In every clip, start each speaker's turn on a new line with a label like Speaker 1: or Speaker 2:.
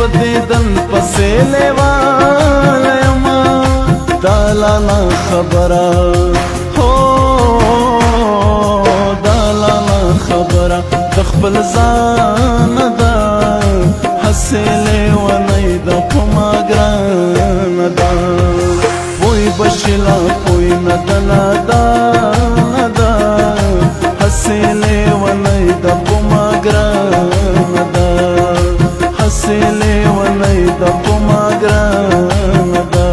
Speaker 1: پدیدن پسې لیواله یما دا لالا خبره هو دا لالا خبره د خپل ځان ده هسې لیونی ده په ما ګرانه ده پوی بشلا پوی نه ده نادانه ده هسې لیونی ده په ما ګرانه ده هسې لیونی ده په ما ګرانه ده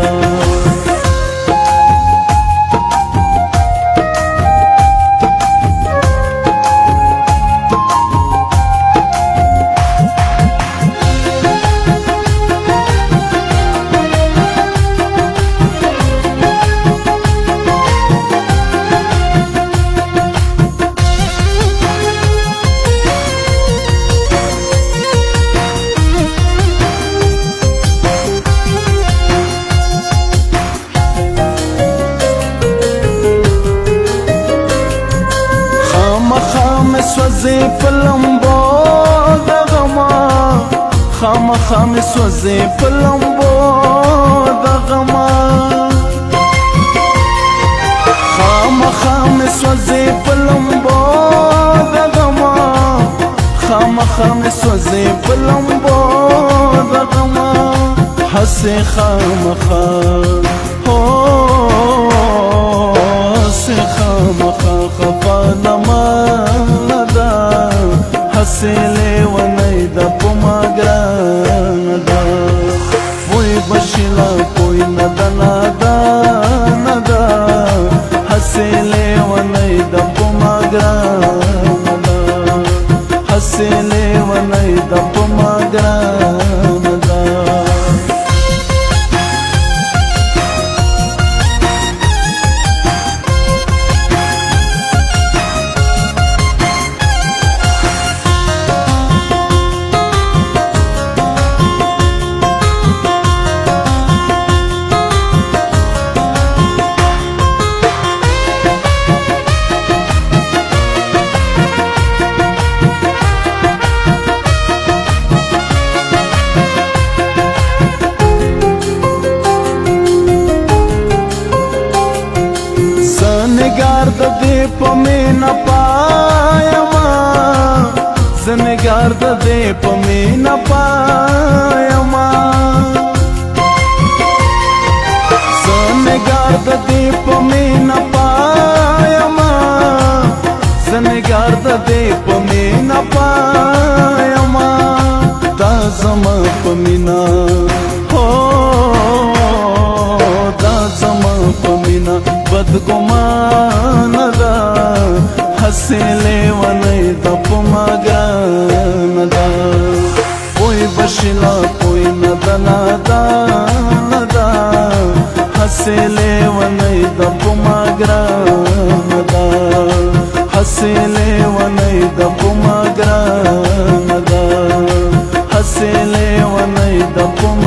Speaker 1: سوزی پلمبو دغما خام خام سوزی پلمبو دغما خام خام سوزی پلمبو دغما خام خام سوزی پلمبو دغما حسی خام خام هو حسی خام خام خفا نما هسې لیونی ده په ما ګرانه ده پوی بشلا پوی نه ده نادانه ده هسې لیونی ده په ما ګرانه ده هسې لیونی ده په ما ګرانه ده زنګار د دې په مینا پایما زنګار د دې په مینا پایما زنګار د دې په مینا پایما زنګار د دې په مینا پایما دا زما په مینا هو دا زما په مینا بدګمانه ده هسې لیونی ده په ما ګرانه ده پوی بشلا پوی نه ده نادانه ده هسې لیونی ده په ما ګرانه ده هسې لیونی ده په ما ګرانه ده هسې لیونی ده په